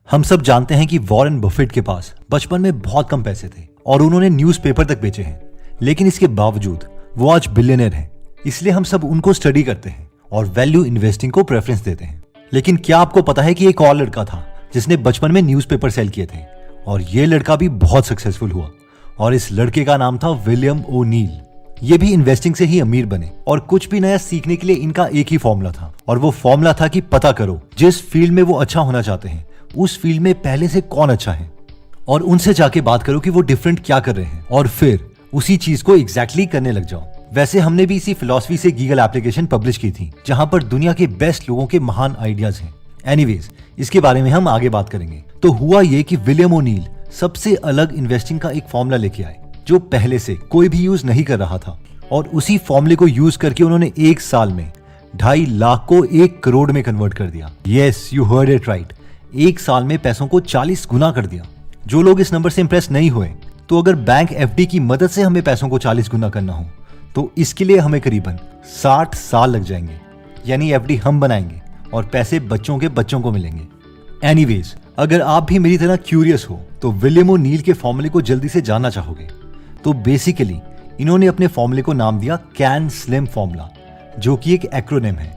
हम सब जानते हैं कि वॉरेन बफेट के पास बचपन में बहुत कम पैसे थे और उन्होंने न्यूज़पेपर तक बेचे हैं, लेकिन इसके बावजूद वो आज बिलियनर हैं। इसलिए हम सब उनको स्टडी करते हैं और वैल्यू इन्वेस्टिंग को प्रेफरेंस देते हैं। लेकिन क्या आपको पता है कि एक और लड़का था जिसने बचपन में न्यूज़पेपर सेल किए थे और ये लड़का भी बहुत सक्सेसफुल हुआ और इस लड़के का नाम था विलियम ओनील। ये भी इन्वेस्टिंग से ही अमीर बने और कुछ भी नया सीखने के लिए इनका एक ही फॉर्मूला था और वो फॉर्मूला था कि पता करो जिस फील्ड में वो अच्छा होना चाहते हैं उस फील्ड में पहले से कौन अच्छा है और उनसे जाके बात करो कि वो डिफरेंट क्या कर रहे हैं और फिर उसी चीज को एग्जैक्टली करने लग जाओ। वैसे हमने भी इसी फिलॉसफी से गीगल एप्लीकेशन पब्लिश की थी जहां पर दुनिया के बेस्ट लोगों के महान आइडियाज हैं। एनीवेज, इसके बारे में हम आगे बात करेंगे। तो हुआ ये कि विलियम ओनील सबसे अलग इन्वेस्टिंग का एक फॉर्मूला लेके आए जो पहले से कोई भी यूज नहीं कर रहा था और उसी फॉर्मूले को यूज करके उन्होंने एक साल में 2.5 लाख को 1 करोड़ में कन्वर्ट कर दिया। Yes, you heard it right. एक साल में पैसों को 40 गुना कर दिया। जो लोग इस नंबर से इंप्रेस नहीं हुए, तो अगर बैंक एफडी की मदद से हमें पैसों को 40 गुना करना हो तो इसके लिए हमें करीबन 60 साल लग जाएंगे। यानी एफडी हम बनाएंगे और पैसे बच्चों के बच्चों को मिलेंगे। एनीवेज, अगर आप भी मेरी तरह क्यूरियस हो तो विलियम ओनील के फॉर्मूले को जल्दी से जानना चाहोगे, तो बेसिकली इन्होंने अपने फॉर्मूले को नाम दिया कैन स्लिम फॉर्मूला, जो कि एक एक्रोनिम है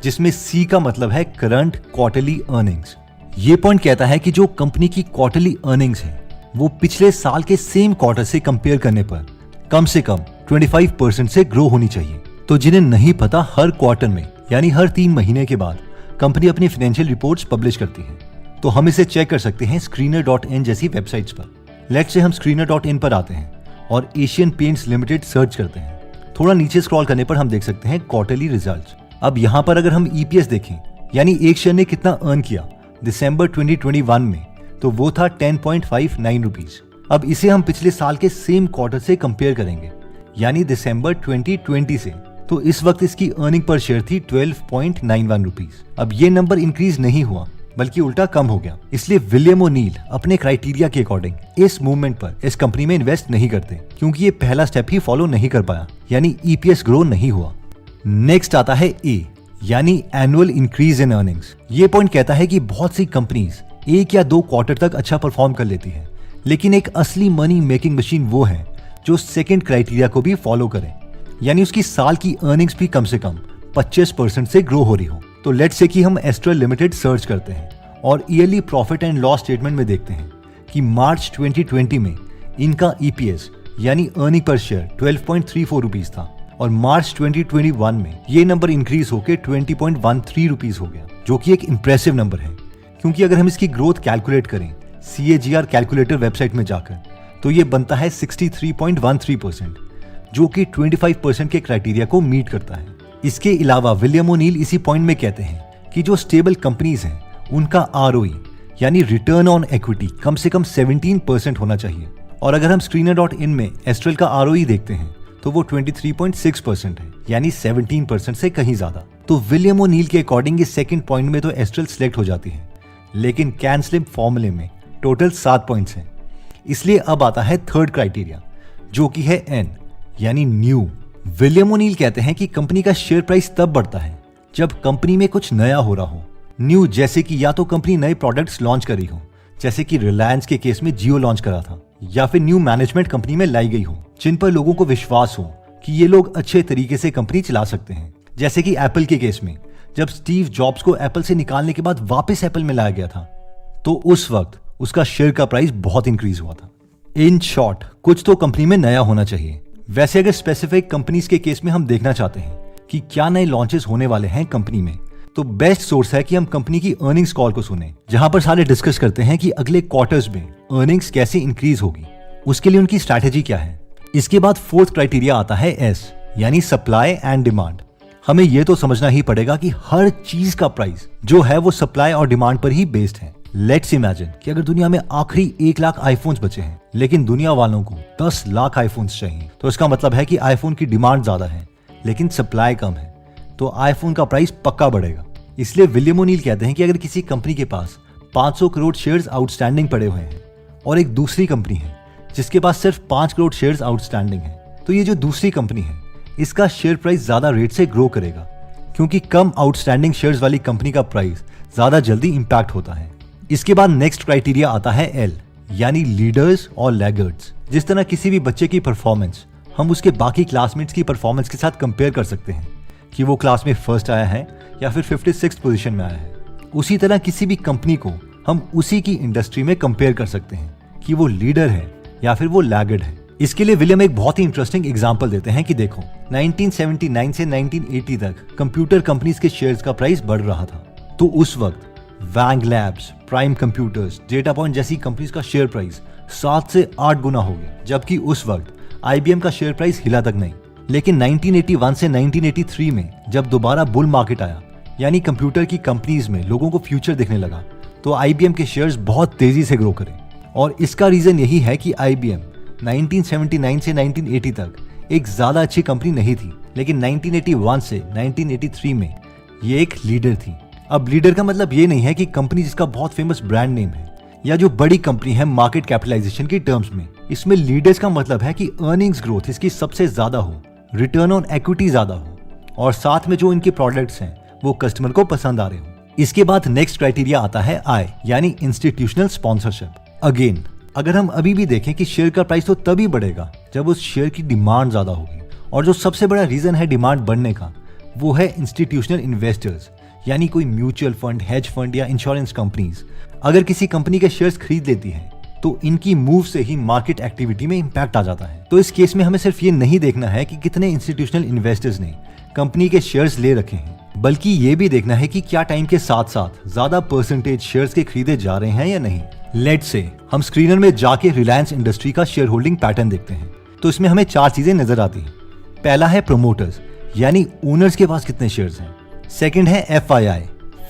जिसमें सी का मतलब है करंट क्वार्टरली अर्निंग्स। ये पॉइंट कहता है कि जो कंपनी की क्वार्टरली अर्निंग्स है वो पिछले साल के सेम क्वार्टर से कंपेयर करने पर कम से कम 25% से ग्रो होनी चाहिए। तो जिन्हें नहीं पता, हर क्वार्टर में यानी हर 3 महीने के बाद कंपनी अपनी फाइनेंशियल रिपोर्ट्स पब्लिश करती है। तो हम इसे चेक कर सकते हैं screener.in जैसी वेबसाइट्स पर। लेट्स से हम screener.in पर आते हैं और एशियन पेंट्स लिमिटेड सर्च करते हैं। थोड़ा नीचे स्क्रॉल करने पर हम देख सकते हैं क्वार्टरली रिजल्ट्स। अब यहाँ पर अगर हम ईपीएस देखें यानी एक शेयर ने कितना अर्न किया दिसंबर 2021 में, तो वो था 10.59 रुपीज। अब इसे हम पिछले साल के सेम क्वार्टर से कंपेयर करेंगे यानी दिसंबर 2020 से, तो इस वक्त इसकी अर्निंग पर शेयर थी 12.91 रुपीज। अब ये नंबर इंक्रीज नहीं हुआ बल्कि उल्टा कम हो गया। इसलिए विलियम ओनील अपने क्राइटेरिया के अकॉर्डिंग इस मूवमेंट पर इस कंपनी में इन्वेस्ट नहीं करते क्योंकि ये पहला स्टेप ही फॉलो नहीं कर पाया, यानी ईपीएस ग्रो नहीं हुआ। नेक्स्ट आता है ए यानी एनुअल इंक्रीज इन अर्निंग्स। ये पॉइंट कहता है कि बहुत सी कंपनीज 1 या 2 क्वार्टर तक अच्छा परफॉर्म कर लेती है, लेकिन एक असली मनी मेकिंग मशीन वो है जो सेकंड क्राइटेरिया को भी फॉलो करे, यानी उसकी साल की अर्निंग्स भी कम से कम 25% से ग्रो हो रही हो। तो लेट्स से कि हम एस्ट्रल लिमिटेड सर्च करते हैं और yearly profit and loss statement में देखते हैं कि मार्च 2020 में इनका ईपीएस यानी अर्निंग पर शेयर 12.34 रुपीज था और मार्च 2021 में ये नंबर इंक्रीज होकर 20.13 रुपीज हो गया, जो कि एक इंप्रेसिव नंबर है। क्योंकि अगर हम इसकी ग्रोथ कैलकुलेट करें CAGR कैलकुलेटर वेबसाइट में जाकर, तो ये बनता है 63.13%, जो कि 25% के क्राइटेरिया को मीट करता है। इसके अलावा विलियम ओनील इसी पॉइंट में कहते हैं कि जो स्टेबल कंपनीज हैं उनका ROE यानी रिटर्न ऑन इक्विटी कम से कम 17% होना चाहिए। और अगर हम screener.in में एस्ट्रल का ROE देखते हैं तो वो 23.6% है, यानी 17% से कहीं ज्यादा। तो विलियम ओनील के अकॉर्डिंग इस सेकंड पॉइंट में तो एस्ट्रल सिलेक्ट हो जाती है, लेकिन कैन स्लिम फॉर्मूले में टोटल 7 पॉइंट्स हैं। इसलिए अब आता है थर्ड क्राइटेरिया जो कि है एन यानी न्यू। विलियम ओनील कहते हैं कि कंपनी का शेयर प्राइस तब बढ़ता है जब कंपनी में कुछ नया हो रहा हो। न्यू जैसे कि या तो कंपनी नए प्रोडक्ट्स लॉन्च कर रही हो, जैसे कि रिलायंस के केस में जियो लॉन्च करा था, या फिर न्यू मैनेजमेंट कंपनी में लाई गई हो जिन पर लोगों को विश्वास हो कि ये लोग अच्छे तरीके से कंपनी चला सकते हैं। जैसे कि एप्पल के केस में जब स्टीव जॉब्स को एप्पल से निकालने के बाद वापस एप्पल में लाया गया था, तो उस वक्त उसका शेयर का प्राइस बहुत इंक्रीज हुआ था। इन शॉर्ट, कुछ तो कंपनी में नया होना चाहिए। वैसे अगर स्पेसिफिक कंपनीज के केस में हम देखना चाहते हैं कि क्या नए लॉन्चेस होने वाले हैं कंपनी में, तो बेस्ट सोर्स है कि हम कंपनी की अर्निंग्स कॉल को सुने, जहां पर सारे डिस्कस करते हैं कि अगले क्वार्टर्स में अर्निंग्स कैसे इंक्रीज होगी, उसके लिए उनकी स्ट्रैटेजी क्या है। इसके बाद फोर्थ क्राइटेरिया आता है एस यानी सप्लाई एंड डिमांड। हमें यह तो समझना ही पड़ेगा कि हर चीज का प्राइस जो है वो सप्लाई और डिमांड पर ही बेस्ड है। लेट्स इमेजिन कि अगर दुनिया में आखिरी 1 लाख आईफोन्स बचे हैं लेकिन दुनिया वालों को 10 लाख आईफोन्स चाहिए, तो इसका मतलब है कि आईफोन की डिमांड ज्यादा है लेकिन सप्लाई कम है, तो आईफोन का प्राइस पक्का बढ़ेगा। इसलिए विलियम ओनील कहते हैं कि अगर किसी कंपनी के पास 500 करोड़ शेयर्स आउटस्टैंडिंग पड़े हुए हैं और एक दूसरी कंपनी है जिसके पास सिर्फ 5 करोड़ शेयर्स आउटस्टैंडिंग है, तो ये जो दूसरी कंपनी है इसका शेयर प्राइस ज्यादा रेट से ग्रो करेगा, क्योंकि कम आउटस्टैंडिंग शेयर्स वाली कंपनी का प्राइस ज्यादा जल्दी इंपैक्ट होता है। इसके बाद नेक्स्ट क्राइटेरिया आता है एल, यानी लीडर्स और लैगर्ड्स। जिस तरह किसी भी बच्चे की परफॉर्मेंस हम उसके बाकी क्लासमेट्स की परफॉर्मेंस के साथ कंपेयर कर सकते हैं कि वो क्लास में फर्स्ट आया है या फिर 56th पोजीशन में आया है, उसी तरह किसी भी कंपनी को हम उसी की इंडस्ट्री में कंपेयर कर सकते हैं कि वो लीडर है या फिर वो लैगर्ड है। इसके लिए विलियम एक बहुत ही इंटरेस्टिंग एग्जांपल देते हैं कि देखो 1979 से 1980 तक कंप्यूटर कंपनीज के शेयर्स का प्राइस बढ़ रहा था, तो उस वक्त Wang labs, prime computers, data point जैसी कंपनीज का शेयर प्राइस 7 से 8 गुना हो गया, जबकि उस वक्त IBM का शेयर प्राइस हिला तक नहीं। लेकिन 1981 से 1983 में जब दोबारा बुल मार्केट आया, यानी कंप्यूटर की कंपनीज में लोगों को फ्यूचर दिखने लगा, तो IBM के शेयर्स बहुत तेजी से ग्रो करे। और इसका रीजन यही है कि IBM 1979 से 1980 तक एक ज्यादा अच्छी कंपनी नहीं थी, लेकिन 1981 से 1983 में ये एक लीडर थी। अब लीडर का मतलब ये नहीं है कि कंपनी जिसका बहुत फेमस ब्रांड नेम है या जो बड़ी कंपनी है मार्केट कैपिटलाइजेशन की टर्म्स में। इसमें लीडर्स का मतलब है कि अर्निंग्स ग्रोथ इसकी सबसे ज्यादा हो, रिटर्न ऑन इक्विटी ज्यादा हो, और साथ में जो इनके प्रोडक्ट्स हैं वो कस्टमर को पसंद आ रहे हो। इसके बाद नेक्स्ट क्राइटेरिया आता है आई, यानी इंस्टीट्यूशनल स्पॉन्सरशिप। अगेन, अगर हम अभी भी देखें कि शेयर का प्राइस तो तभी बढ़ेगा जब उस शेयर की डिमांड ज्यादा होगी, और जो सबसे बड़ा रीजन है डिमांड बढ़ने का वो है इंस्टीट्यूशनल इन्वेस्टर्स, यानी कोई म्यूचुअल फंड, हेज फंड या इंश्योरेंस कंपनीज अगर किसी कंपनी के शेयर्स खरीद लेती हैं तो इनकी मूव से ही मार्केट एक्टिविटी में इंपैक्ट आ जाता है। तो इस केस में हमें सिर्फ ये नहीं देखना है कि कितने इंस्टीट्यूशनल इन्वेस्टर्स ने कंपनी के शेयर्स ले रखे हैं, बल्कि ये भी देखना है कि क्या टाइम के साथ साथ ज्यादा परसेंटेज शेयर्स के खरीदे जा रहे हैं या नहीं। लेट्स से हम स्क्रीनर में जाके रिलायंस इंडस्ट्री का शेयर होल्डिंग पैटर्न देखते हैं, तो इसमें हमें 4 चीजें नजर आती हैं। पहला है प्रोमोटर्स, यानी ओनर्स के पास कितने शेयर्स हैं। सेकंड है FII,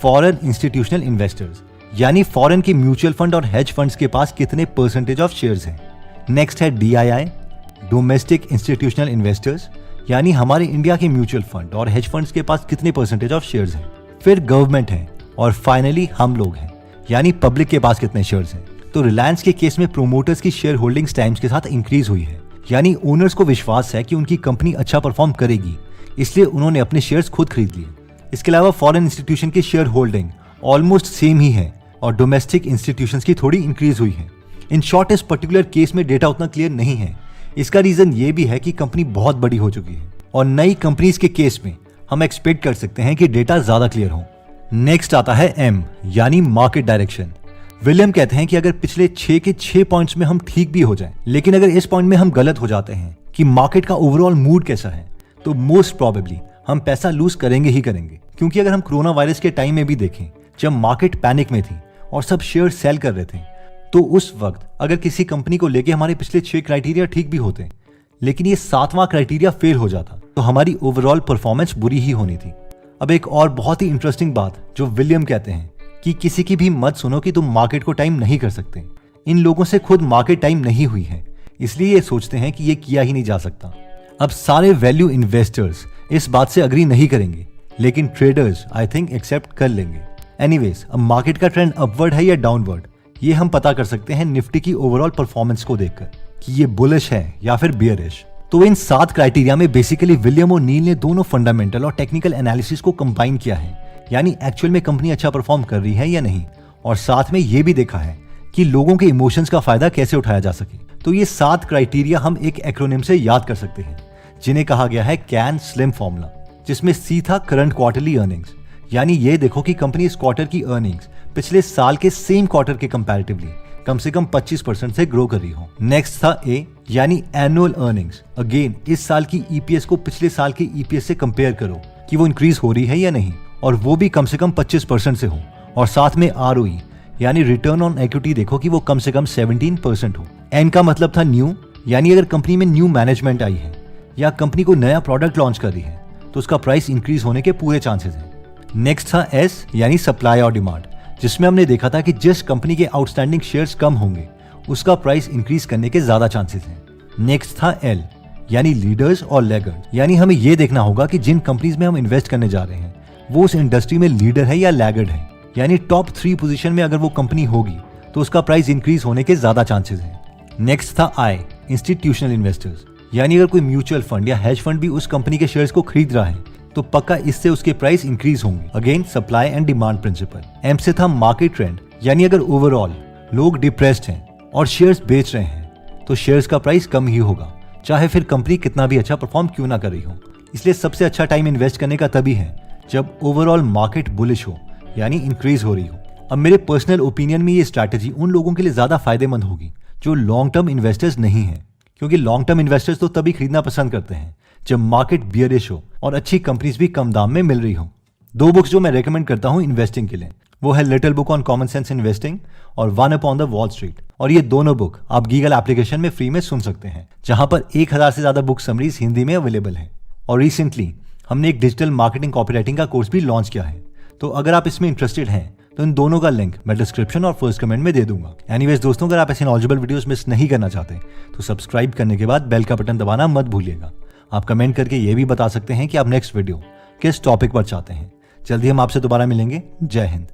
फॉरेन इंस्टीट्यूशनल इन्वेस्टर्स, यानी फॉरेन के म्यूचुअल फंड और हेज फंड्स के पास कितने परसेंटेज ऑफ शेयर्स हैं। नेक्स्ट है DII, डोमेस्टिक इंस्टीट्यूशनल इन्वेस्टर्स, यानी हमारे इंडिया के म्यूचुअल फंड और हेज फंड्स के पास कितने परसेंटेज ऑफ शेयर्स हैं। फिर गवर्नमेंट है, और फाइनली हम लोग हैं, यानी पब्लिक के पास कितने शेयर्स हैं। तो रिलायंस के केस में प्रोमोटर्स की शेयर होल्डिंग्स टाइम्स के साथ इंक्रीज हुई है, यानी ओनर्स को विश्वास है कि उनकी कंपनी अच्छा परफॉर्म करेगी, इसलिए उन्होंने अपने शेयर्स खुद खरीद लिए। इसके अलावा फॉरेन इंस्टीट्यूशन की शेयर होल्डिंग ऑलमोस्ट सेम ही है और डोमेस्टिक इंस्टीट्यूशंस की थोड़ी इंक्रीज हुई है। इन शॉर्ट इस पर्टिकुलर केस में डेटा उतना क्लियर नहीं है। इसका रीजन ये भी है कि कंपनी बहुत बड़ी हो चुकी है, और नई कंपनीज के केस में हम एक्सपेक्ट कर सकते हैं कि डेटा ज्यादा क्लियर हो। नेक्स्ट आता है M, यानी मार्केट डायरेक्शन। विलियम कहते हैं कि अगर पिछले 6 के 6 पॉइंट्स में हम ठीक भी हो जाएं, लेकिन अगर इस पॉइंट में हम गलत हो जाते हैं कि मार्केट का ओवरऑल मूड कैसा है, तो मोस्ट प्रोबेबली हम पैसा लूज करेंगे ही करेंगे। क्योंकि अगर हम कोरोना वायरस के टाइम में भी देखें, जब मार्केट पैनिक में थी और सब शेयर सेल कर रहे थे, तो उस वक्त अगर किसी कंपनी को लेके हमारे पिछले 6 क्राइटेरिया ठीक भी होते, लेकिन ये 7वां क्राइटेरिया फेल हो जाता, तो हमारी ओवरऑल परफॉर्मेंस बुरी ही होनी थी। अब एक और बहुत ही इंटरेस्टिंग बात जो विलियम कहते हैं कि किसी की भी मत सुनो कि तुम मार्केट को टाइम नहीं कर सकते। इन लोगों से खुद मार्केट टाइम नहीं हुई है, इसलिए ये सोचते हैं कि ये किया ही नहीं जा सकता। अब सारे वैल्यू इन्वेस्टर्स इस बात से अग्री नहीं करेंगे, लेकिन ट्रेडर्स आई थिंक एक्सेप्ट कर लेंगे। एनीवेज, अब मार्केट का ट्रेंड अपवर्ड है या डाउनवर्ड, ये हम पता कर सकते हैं निफ्टी की ओवरऑल परफॉर्मेंस को देखकर कि ये बुलिश है या फिर बियरिश। तो इन 7 क्राइटेरिया में बेसिकली विलियम और नील ने दोनों फंडामेंटल और टेक्निकल एनालिसिस को कंबाइन किया है, यानी एक्चुअल में कंपनी अच्छा परफॉर्म कर रही है या नहीं, और साथ में ये भी देखा है कि लोगों के इमोशंस का फायदा कैसे उठाया जा सके। तो ये 7 क्राइटेरिया हम एक एक्रोनिम से याद कर सकते हैं, जिन्हें कहा गया है कैन स्लिम फॉर्मूला, जिसमें C था करंट क्वार्टरली अर्निंग्स, यानी ये देखो कि कंपनी इस क्वार्टर की अर्निंग्स पिछले साल के सेम क्वार्टर के कंपैरेटिवली कम से कम 25% से ग्रो कर रही हो। नेक्स्ट था A, यानी एनुअल अर्निंग्स। अगेन इस साल की EPS को पिछले साल की EPS से कंपेयर करो कि वो इंक्रीज हो रही है या नहीं, और वो भी कम से कम 25% से हो। और साथ में ROE, यानी रिटर्न ऑन इक्विटी देखो कि वो कम से कम 17% हो। N का मतलब था न्यू, यानी अगर कंपनी में न्यू मैनेजमेंट आई है या कंपनी को नया प्रोडक्ट लॉन्च कर रही है तो उसका प्राइस इंक्रीज होने के पूरे चांसेस हैं। नेक्स्ट था S, यानी सप्लाई और डिमांड, जिसमें हमने देखा था कि जिस कंपनी के आउटस्टैंडिंग शेयर्स कम होंगे उसका प्राइस इंक्रीज करने के ज्यादा चांसेस हैं। नेक्स्ट था L, यानी लीडर्स और लैगर्ड, यानी हमें यह देखना होगा कि जिन कंपनीज में हम इन्वेस्ट करने जा रहे हैं वो उस इंडस्ट्री में लीडर है या लैगर्ड है, यानी टॉप 3 पोजीशन में अगर वो कंपनी होगी तो उसका प्राइस इंक्रीज होने के ज्यादा चांसेस हैं। नेक्स्ट था I, इंस्टीट्यूशनल इन्वेस्टर्स, यानी अगर कोई म्यूचुअल फंड या हेज फंड भी उस कंपनी के शेयर्स को खरीद रहा है तो पक्का इससे उसके प्राइस इंक्रीज होंगे। Again supply and demand principle. M से था मार्केट ट्रेंड, यानी अगर ओवरऑल लोग डिप्रेस्ड हैं और शेयर्स बेच रहे हैं तो शेयर्स का प्राइस कम ही होगा, चाहे फिर कंपनी कितना भी अच्छा परफॉर्म क्यों ना कर रही हो। इसलिए सबसे अच्छा टाइम इन्वेस्ट करने का तभी है जब ओवरऑल मार्केट बुलिश हो, यानी इंक्रीज हो रही हो। अब मेरे पर्सनल ओपिनियन में ये स्ट्रैटेजी उन लोगों के लिए ज्यादा फायदेमंद होगी जो लॉन्ग टर्म इन्वेस्टर्स नहीं हैं, क्योंकि लॉन्ग टर्म इन्वेस्टर्स तो तभी खरीदना पसंद करते हैं जब मार्केट बियरिश हो और अच्छी कंपनीज भी कम दाम में मिल रही हो। 2 बुक्स जो मैं रेकमेंड करता हूं इन्वेस्टिंग के लिए, वो है little book on common sense investing और one up on the wall street. और ये दोनों बुक आप गीगल एप्लीकेशन में फ्री में सुन सकते हैं, जहां पर 1000 से ज्यादा बुक समरीज हिंदी में अवेलेबल है। और रिसेंटली हमने एक डिजिटल मार्केटिंग कॉपीराइटिंग का कोर्स भी लॉन्च किया है, तो अगर आप इसमें इंटरेस्टेड हैं तो इन दोनों का लिंक मैं डिस्क्रिप्शन और फर्स्ट कमेंट में दे दूंगा। एनीवेज दोस्तों, अगर आप ऐसे नॉलेजेबल वीडियोस मिस नहीं करना चाहते तो सब्सक्राइब करने के बाद बेल का बटन दबाना मत भूलिएगा। आप कमेंट करके ये भी बता सकते हैं कि आप नेक्स्ट वीडियो किस टॉपिक पर चाहते हैं। जल्दी हम आपसे दोबारा मिलेंगे। जय हिंद।